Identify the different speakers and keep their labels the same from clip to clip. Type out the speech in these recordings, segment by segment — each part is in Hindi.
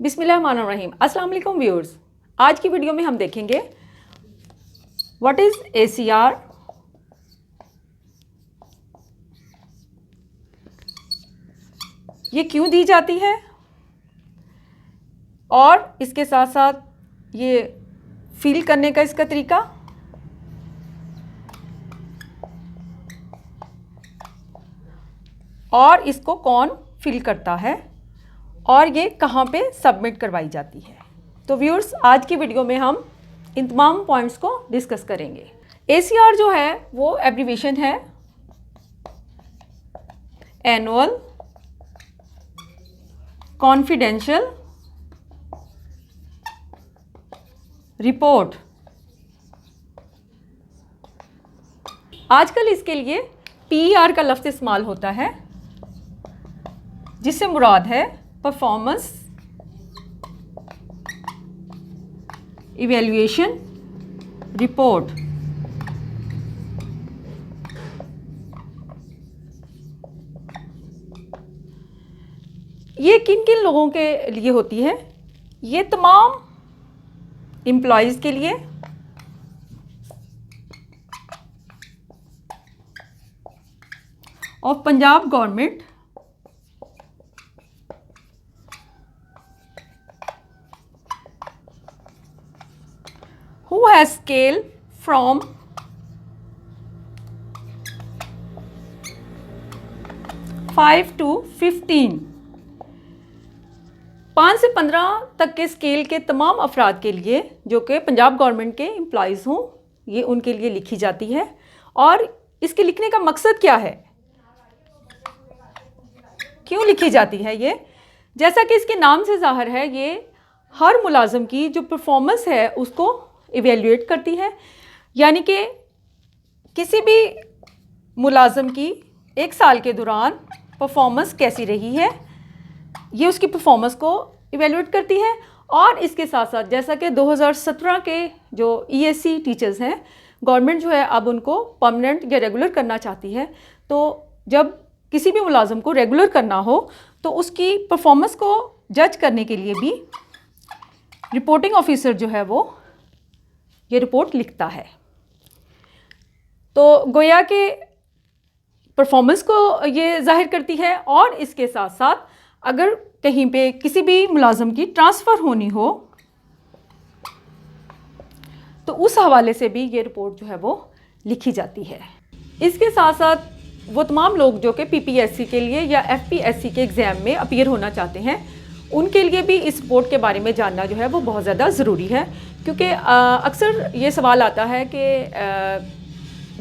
Speaker 1: बिस्मिल्लाहिर्रहमानिर्रहीम। अस्सलाम वालेकुम व्यूअर्स। आज की वीडियो में हम देखेंगे व्हाट इज़ ACR, ये क्यों दी जाती है और इसके साथ साथ ये फील करने का इसका तरीका, और इसको कौन फिल करता है और ये कहाँ पे सबमिट करवाई जाती है। तो व्यूअर्स, आज की वीडियो में हम इन तमाम पॉइंट्स को डिस्कस करेंगे। ACR जो है वो एब्रीविएशन है एनुअल कॉन्फिडेंशियल रिपोर्ट। आजकल इसके लिए PER का लफ्ज़ इस्तेमाल होता है, जिससे मुराद है परफॉर्मेंस इवैल्यूएशन रिपोर्ट। ये किन किन लोगों के लिए होती है? ये तमाम एम्प्लॉयज़ के लिए, और Punjab government who has scale from 5 to 15, 5 से 15 तक के स्केल के तमाम अफराद के लिए जो कि पंजाब गवर्नमेंट के एम्प्लॉयज़ हों, ये उनके लिए लिखी जाती है। और इसके लिखने का मकसद क्या है, क्यों लिखी जाती है ये? जैसा कि इसके नाम से ज़ाहिर है, ये हर मुलाजिम की जो परफॉर्मेंस है उसको इवेल्युएट करती है। यानी कि किसी भी मुलाजिम की एक साल के दौरान परफॉर्मेंस कैसी रही है, ये उसकी परफॉर्मेंस को इवेल्युएट करती है। और इसके साथ साथ जैसा कि 2017 के जो ESC टीचर्स हैं, गवर्नमेंट जो है अब उनको परमानेंट या रेगुलर करना चाहती है। तो जब किसी भी मुलाजिम को रेगुलर करना हो तो उसकी परफॉर्मेंस को जज करने के लिए भी रिपोर्टिंग ऑफिसर जो है वो ये रिपोर्ट लिखता है। तो गोया के परफॉर्मेंस को ये जाहिर करती है। और इसके साथ साथ अगर कहीं पे किसी भी मुलाजिम की ट्रांसफ़र होनी हो तो उस हवाले से भी ये रिपोर्ट जो है वो लिखी जाती है। इसके साथ साथ वो तमाम लोग जो कि PPSC के लिए या FPSC के एग्ज़ाम में अपीयर होना चाहते हैं, उनके लिए भी इस रिपोर्ट के बारे में जानना जो है वो बहुत ज़्यादा ज़रूरी है। क्योंकि अक्सर ये सवाल आता है कि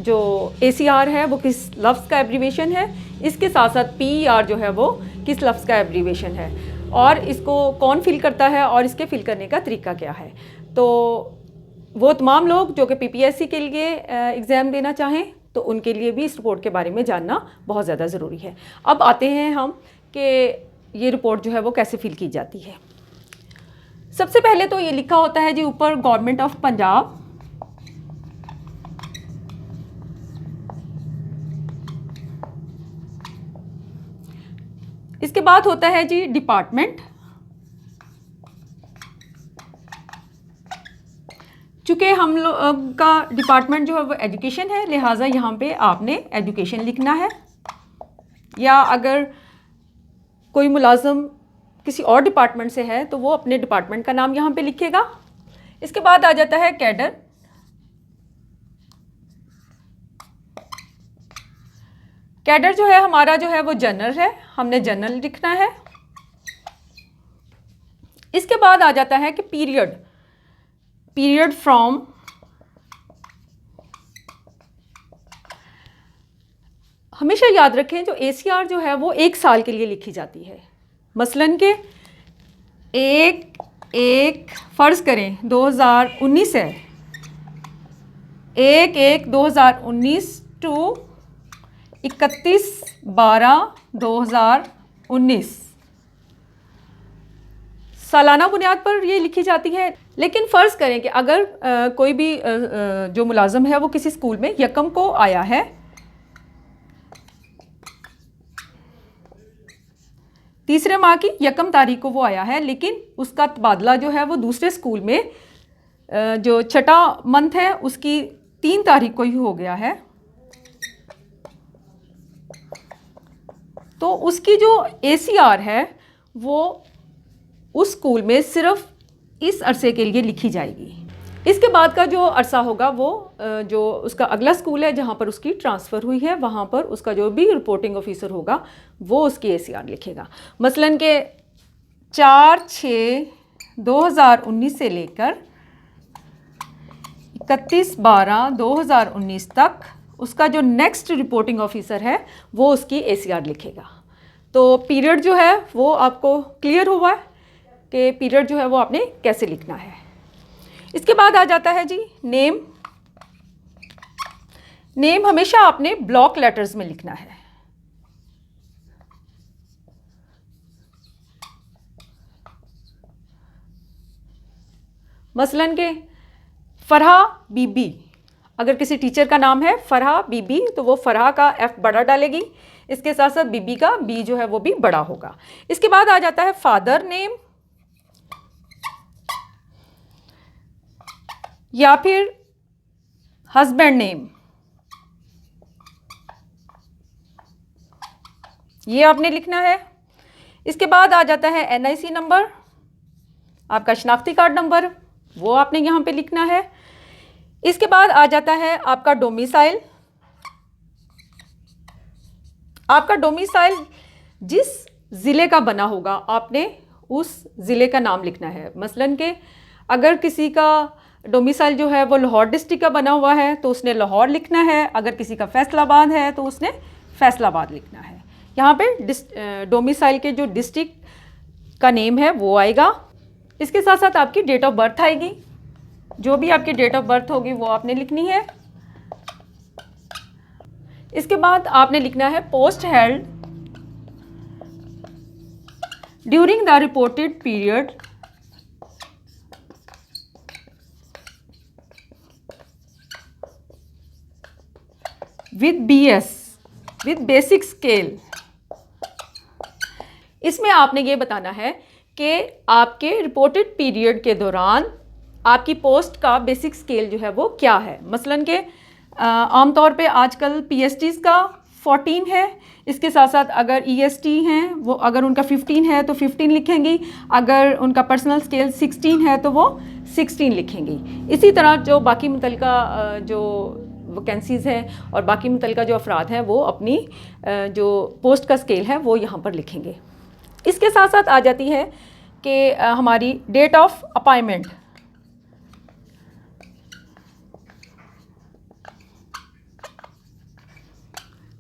Speaker 1: जो ACR है वो किस लफ्ज़ का एब्रीविएशन है, इसके साथ साथ PER जो है वो किस लफ्ज़ का एब्रीविएशन है, और इसको कौन फिल करता है और इसके फिल करने का तरीका क्या है। तो वो तमाम लोग जो कि PPSC के लिए एग्ज़ाम देना चाहें तो उनके लिए भी इस रिपोर्ट के बारे में जानना बहुत ज़्यादा ज़रूरी है। अब आते हैं हम कि ये रिपोर्ट जो है वो कैसे फिल की जाती है। सबसे पहले तो ये लिखा होता है जी ऊपर गवर्नमेंट ऑफ पंजाब, इसके बाद होता है जी डिपार्टमेंट। चूँकि हम लोग का डिपार्टमेंट जो है वो एजुकेशन है, लिहाजा यहाँ पे आपने एजुकेशन लिखना है। या अगर कोई मुलाजिम किसी और डिपार्टमेंट से है तो वो अपने डिपार्टमेंट का नाम यहाँ पे लिखेगा। इसके बाद आ जाता है कैडर। कैडर जो है हमारा जो है वो जनरल है, हमने जनरल लिखना है। इसके बाद आ जाता है कि पीरियड, पीरियड फ्रॉम हमेशा याद रखें जो ACR जो है वो एक साल के लिए लिखी जाती है। मसलन के एक फ़र्ज़ करें 2019 है, 1/1/2019 टू 31/12/2019 सालाना बुनियाद पर ये लिखी जाती है। लेकिन फ़र्ज़ करें कि अगर कोई भी जो मुलाज़िम है वो किसी स्कूल में 1 को आया है, तीसरे माह की 1 तारीख को वो आया है, लेकिन उसका तबादला जो है वो दूसरे स्कूल में जो छठा मंथ है उसकी 3 तारीख को ही हो गया है। तो उसकी जो ACR है वो उस स्कूल में सिर्फ इस अरसे के लिए लिखी जाएगी। इसके बाद का जो अरसा होगा वो जो उसका अगला स्कूल है जहाँ पर उसकी ट्रांसफ़र हुई है, वहाँ पर उसका जो भी रिपोर्टिंग ऑफिसर होगा वो उसकी ACR लिखेगा। मसलन के 4/6/2019 से लेकर 31/12/2019 तक उसका जो नेक्स्ट रिपोर्टिंग ऑफिसर है वो उसकी ACR लिखेगा। तो पीरियड जो है वो आपको क्लियर हुआ है कि पीरियड जो है वो आपने कैसे लिखना है। इसके बाद आ जाता है जी नेम। नेम हमेशा आपने ब्लॉक लेटर्स में लिखना है। मसलन के फरहा बीबी, अगर किसी टीचर का नाम है फरहा बीबी तो वो फरहा का F बड़ा डालेगी, इसके साथ साथ बीबी का B जो है वो भी बड़ा होगा। इसके बाद आ जाता है फादर नेम या फिर हस्बैंड नेम, ये आपने लिखना है। इसके बाद आ जाता है NIC नंबर, आपका शनाख्ती कार्ड नंबर, वो आपने यहाँ पे लिखना है। इसके बाद आ जाता है आपका डोमिसाइल। आपका डोमिसाइल जिस ज़िले का बना होगा आपने उस ज़िले का नाम लिखना है। मसलन के अगर किसी का डोमिसाइल जो है वो लाहौर डिस्ट्रिक्ट का बना हुआ है तो उसने लाहौर लिखना है, अगर किसी का फैसलाबाद है तो उसने फैसलाबाद लिखना है। यहाँ पे डोमिसाइल के जो डिस्ट्रिक्ट का नेम है वो आएगा। इसके साथ साथ आपकी डेट ऑफ बर्थ आएगी, जो भी आपकी डेट ऑफ बर्थ होगी वो आपने लिखनी है। इसके बाद आपने लिखना है post held during the reported period with BS with basic scale. इसमें आपने ये बताना है कि आपके रिपोर्टेड पीरियड के दौरान आपकी पोस्ट का बेसिक स्केल जो है वो क्या है। मसलन के आमतौर पे आजकल PSTs का 14 है, इसके साथ साथ अगर EST हैं वो अगर उनका 15 है तो 15 लिखेंगी, अगर उनका पर्सनल स्केल 16 है तो वो 16 लिखेंगी। इसी तरह जो बाकी मुतलका जो वैकेंसीज़ हैं और बाकी मुतलका जो अफराद हैं वो अपनी जो पोस्ट का स्केल है वो यहाँ पर लिखेंगे। इसके साथ साथ आ जाती है कि हमारी डेट ऑफ अपॉइंटमेंट।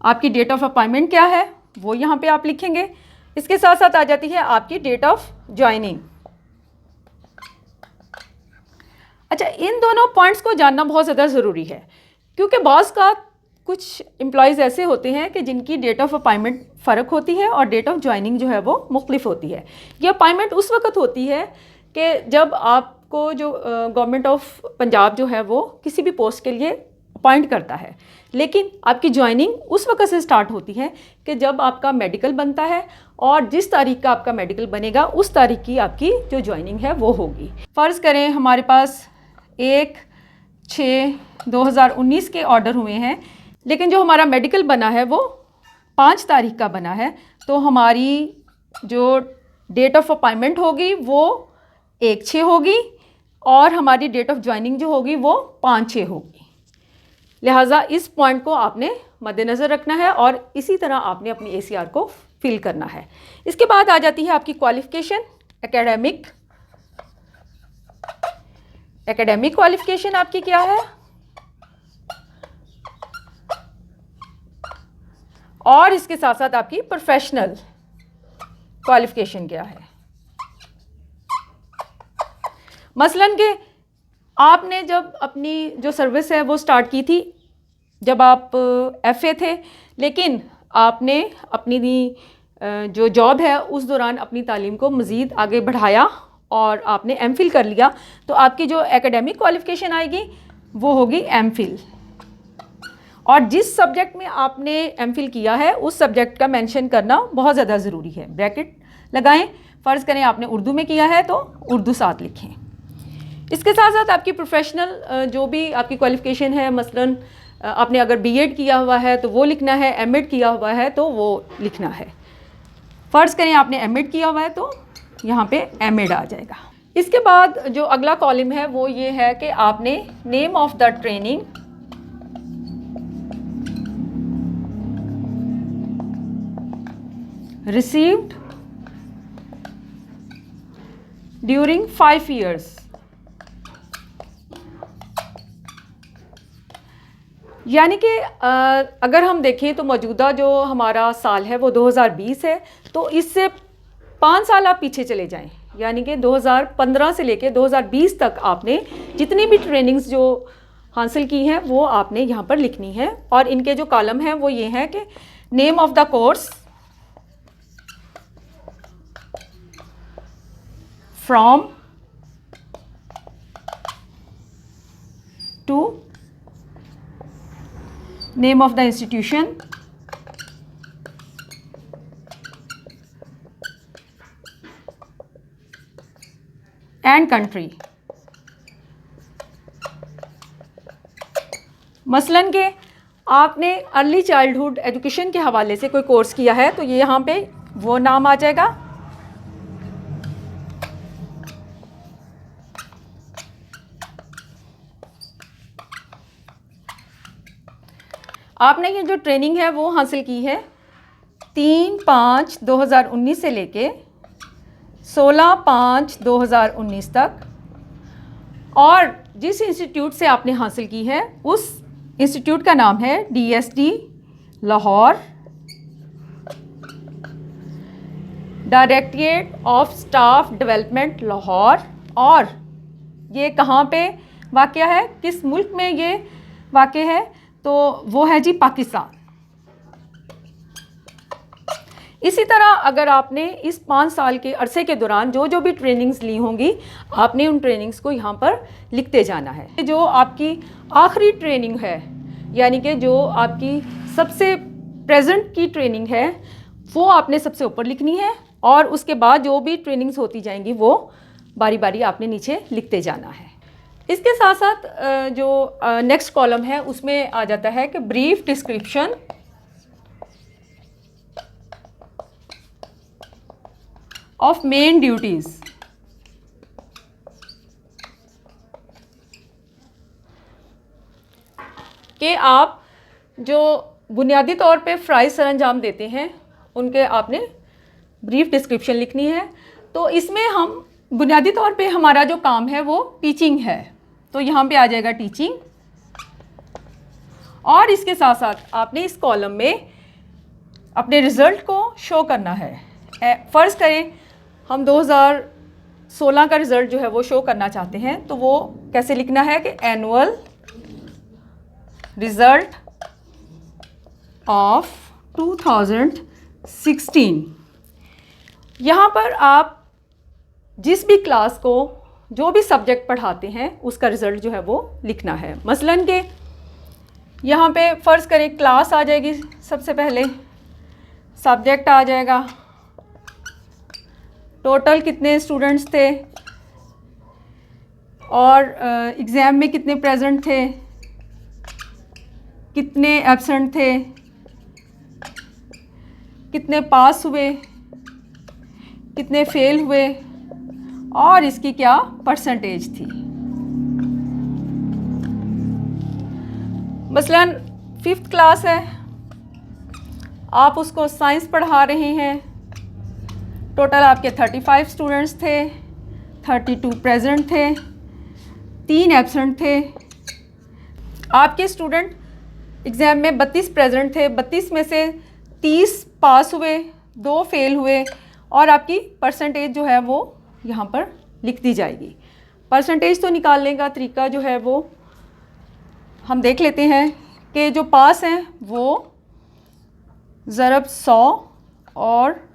Speaker 1: आपकी डेट ऑफ अपॉइंटमेंट क्या है वो यहाँ पे आप लिखेंगे। इसके साथ साथ आ जाती है आपकी डेट ऑफ ज्वाइनिंग। अच्छा, इन दोनों पॉइंट्स को जानना बहुत ज़्यादा ज़रूरी है क्योंकि बाज़ का कुछ एम्प्लॉयज़ ऐसे होते हैं कि जिनकी डेट ऑफ अपॉइंटमेंट फ़र्क होती है और डेट ऑफ ज्वाइनिंग जो है वो मुख्तलिफ होती है। ये अपॉइंटमेंट उस वक्त होती है कि जब आपको जो गवर्नमेंट ऑफ पंजाब जो है वो किसी भी पोस्ट के लिए अपॉइंट करता है, लेकिन आपकी ज्वाइनिंग उस वक्त से स्टार्ट होती है कि जब आपका मेडिकल बनता है और जिस तारीख का आपका मेडिकल बनेगा उस तारीख की आपकी जो ज्वाइनिंग है वो होगी। फ़र्ज़ करें हमारे पास 1/6/2019 के ऑर्डर हुए हैं, लेकिन जो हमारा मेडिकल बना है वो 5 तारीख का बना है, तो हमारी जो डेट ऑफ अपॉइंटमेंट होगी वो 1/6 होगी और हमारी डेट ऑफ ज्वाइनिंग जो होगी वो 5/6 होगी। लिहाजा इस पॉइंट को आपने मद्देनज़र रखना है और इसी तरह आपने अपनी ACR को फिल करना है। इसके बाद आ जाती है आपकी क्वालिफ़िकेशन। एकेडमिक क्वालिफ़िकेशन आपकी क्या है और इसके साथ साथ आपकी प्रोफेशनल क्वालिफ़िकेशन क्या है। मसलन के आपने जब अपनी जो सर्विस है वो स्टार्ट की थी जब आप FA थे, लेकिन आपने अपनी जो जॉब है उस दौरान अपनी तालीम को मज़ीद आगे बढ़ाया और आपने MPhil कर लिया, तो आपकी जो एकेडमिक क्वालिफ़िकेशन आएगी वो होगी MPhil। और जिस सब्जेक्ट में आपने MPhil किया है उस सब्जेक्ट का मेंशन करना बहुत ज़्यादा ज़रूरी है, ब्रैकेट लगाएं। फ़र्ज़ करें आपने उर्दू में किया है तो उर्दू 7 लिखें। इसके साथ साथ आपकी प्रोफेशनल जो भी आपकी क्वालिफ़िकेशन है, मसलन आपने अगर बीएड किया हुआ है तो वो लिखना है, एमएड किया हुआ है तो वो लिखना है। फ़र्ज़ करें आपने एमएड किया हुआ है तो यहाँ पे एमएड आ जाएगा। इसके बाद जो अगला कॉलम है वो ये है कि आपने name of the training, received during 5 years, यानी कि अगर हम देखें तो मौजूदा जो हमारा साल है वो 2020 है, तो इससे 5 साल आप पीछे चले जाएं, यानी कि 2015 से लेके 2020 तक आपने जितनी भी ट्रेनिंग्स जो हासिल की हैं वो आपने यहाँ पर लिखनी है। और इनके जो कॉलम हैं वो ये हैं कि name of the course, from, to, name of the institution, and country। मसलन के आपने अर्ली चाइल्डहुड एजुकेशन के हवाले से कोई कोर्स किया है तो ये यहाँ पे वो नाम आ जाएगा। आपने ये जो ट्रेनिंग है वो हासिल की है 3/5/2019 से लेके 16/5/2019 तक, और जिस इंस्टीट्यूट से आपने हासिल की है उस इंस्टीट्यूट का नाम है DSD Lahore, directorate of staff development Lahore. और ये कहाँ पे वाक़या है, किस मुल्क में ये वाक़या है, तो वो है जी पाकिस्तान। इसी तरह अगर आपने इस 5 साल के अरसे के दौरान जो जो भी ट्रेनिंग्स ली होंगी आपने उन ट्रेनिंग्स को यहाँ पर लिखते जाना है। जो आपकी आखिरी ट्रेनिंग है, यानी कि जो आपकी सबसे प्रेजेंट की ट्रेनिंग है वो आपने सबसे ऊपर लिखनी है, और उसके बाद जो भी ट्रेनिंग्स होती जाएंगी वो बारी बारी आपने नीचे लिखते जाना है। इसके साथ साथ जो नेक्स्ट कॉलम है उसमें आ जाता है कि brief description of main duties, कि आप जो बुनियादी तौर पे फ़राइज़ सरअंजाम देते हैं उनके आपने ब्रीफ डिस्क्रिप्शन लिखनी है। तो इसमें हम बुनियादी तौर पे हमारा जो काम है वो टीचिंग है, तो यहाँ पे आ जाएगा टीचिंग। और इसके साथ साथ आपने इस कॉलम में अपने रिज़ल्ट को शो करना है। फ़र्ज़ करें हम 2016 का रिज़ल्ट जो है वो शो करना चाहते हैं, तो वो कैसे लिखना है कि एनुअल रिज़ल्ट ऑफ 2016। यहाँ पर आप जिस भी क्लास को जो भी सब्जेक्ट पढ़ाते हैं उसका रिज़ल्ट जो है वो लिखना है। मसलन के यहाँ पे फ़र्ज़ करें क्लास आ जाएगी, सबसे पहले सब्जेक्ट आ जाएगा, टोटल कितने स्टूडेंट्स थे और एग्ज़ाम में कितने प्रेजेंट थे, कितने एब्सेंट थे, कितने पास हुए, कितने फेल हुए, और इसकी क्या परसेंटेज थी। मसलन 5th क्लास है, आप उसको साइंस पढ़ा रहे हैं, टोटल आपके 35 स्टूडेंट्स थे, 32 प्रेजेंट थे, 3 एब्सेंट थे। आपके स्टूडेंट एग्ज़ाम में 32 प्रेजेंट थे, 32 में से 30 पास हुए, 2 फेल हुए, और आपकी परसेंटेज जो है वो यहाँ पर लिख दी जाएगी। परसेंटेज तो निकालने का तरीका जो है वो हम देख लेते हैं कि जो पास हैं वो ज़रब 100 और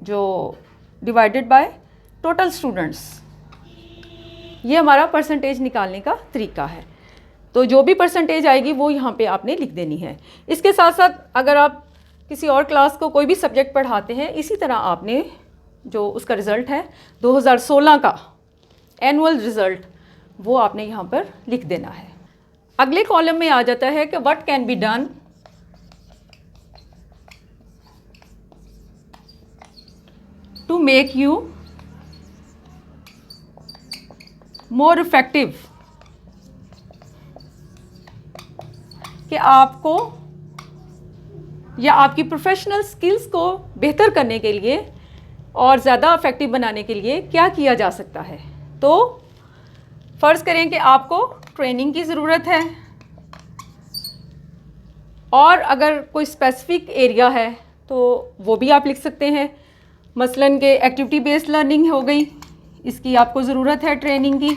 Speaker 1: जो डिवाइडेड बाय टोटल स्टूडेंट्स, ये हमारा परसेंटेज निकालने का तरीका है। तो जो भी परसेंटेज आएगी वो यहाँ पे आपने लिख देनी है। इसके साथ साथ अगर आप किसी और क्लास को कोई भी सब्जेक्ट पढ़ाते हैं, इसी तरह आपने जो उसका रिज़ल्ट है 2016 का एनुअल रिज़ल्ट, वो आपने यहाँ पर लिख देना है। अगले कॉलम में आ जाता है कि what can be done to make you more effective, कि आपको या आपकी प्रोफेशनल स्किल्स को बेहतर करने के लिए और ज़्यादा इफेक्टिव बनाने के लिए क्या किया जा सकता है। तो फ़र्ज़ करें कि आपको ट्रेनिंग की ज़रूरत है, और अगर कोई स्पेसिफिक एरिया है तो वो भी आप लिख सकते हैं। मसलन के एक्टिविटी बेस्ड लर्निंग हो गई, इसकी आपको ज़रूरत है ट्रेनिंग की।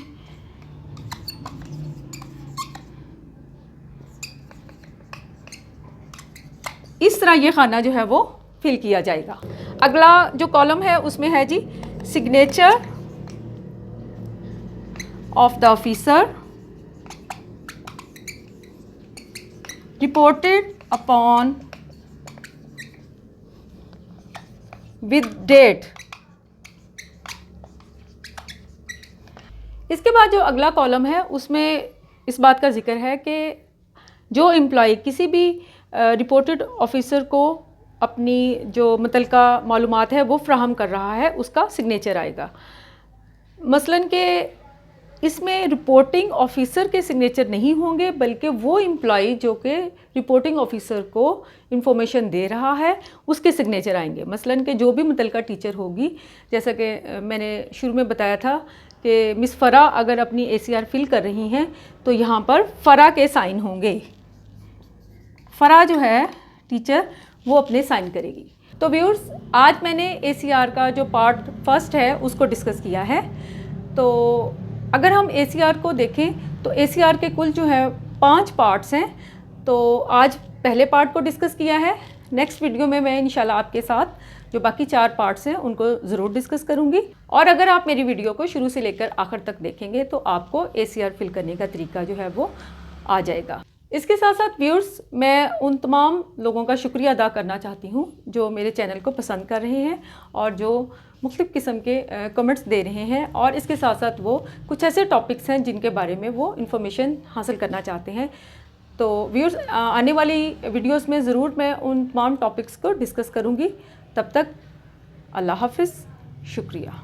Speaker 1: इस तरह ये खाना जो है वो फिल किया जाएगा। अगला जो कॉलम है उसमें है जी signature of the officer reported upon with date. इसके बाद जो अगला कॉलम है उसमें इस बात का जिक्र है कि जो एम्प्लॉय किसी भी रिपोर्टेड ऑफिसर को अपनी जो मुतलका मालूमात है वो फ्राहम कर रहा है, उसका सिग्नेचर आएगा। मसलन के इसमें रिपोर्टिंग ऑफिसर के सिग्नेचर नहीं होंगे, बल्कि वो एम्प्लॉय जो कि रिपोर्टिंग ऑफिसर को इंफॉर्मेशन दे रहा है उसके सिग्नेचर आएंगे। मसलन के जो भी मुतलका टीचर होगी, जैसा कि मैंने शुरू में बताया था कि मिस फ़रा अगर अपनी ACR फिल कर रही हैं तो यहाँ पर फ़रा के साइन होंगे। फ़रा जो है टीचर वो अपने साइन करेगी। तो व्यूअर्स, आज मैंने ACR का जो पार्ट फर्स्ट है उसको डिस्कस किया है। तो अगर हम ACR को देखें तो ACR के कुल जो है 5 पार्ट्स हैं। तो आज पहले पार्ट को डिस्कस किया है। नेक्स्ट वीडियो में मैं इंशाल्लाह आपके साथ जो बाकी 4 पार्ट्स हैं उनको ज़रूर डिस्कस करूँगी। और अगर आप मेरी वीडियो को शुरू से लेकर आखिर तक देखेंगे तो आपको ACR फिल करने का तरीका जो है वो आ जाएगा। इसके साथ साथ व्यूअर्स, मैं उन तमाम लोगों का शुक्रिया अदा करना चाहती हूँ जो मेरे चैनल को पसंद कर रहे हैं और जो मुख्तलिफ़ किस्म के कमेंट्स दे रहे हैं, और इसके साथ साथ वो कुछ ऐसे टॉपिक्स हैं जिनके बारे में वो इन्फॉर्मेशन हासिल करना चाहते हैं। तो व्यूअर्स, आने वाली वीडियोस में ज़रूर मैं उन तमाम टॉपिक्स को डिस्कस करूँगी। तब तक अल्लाह हाफ़िज़, शुक्रिया।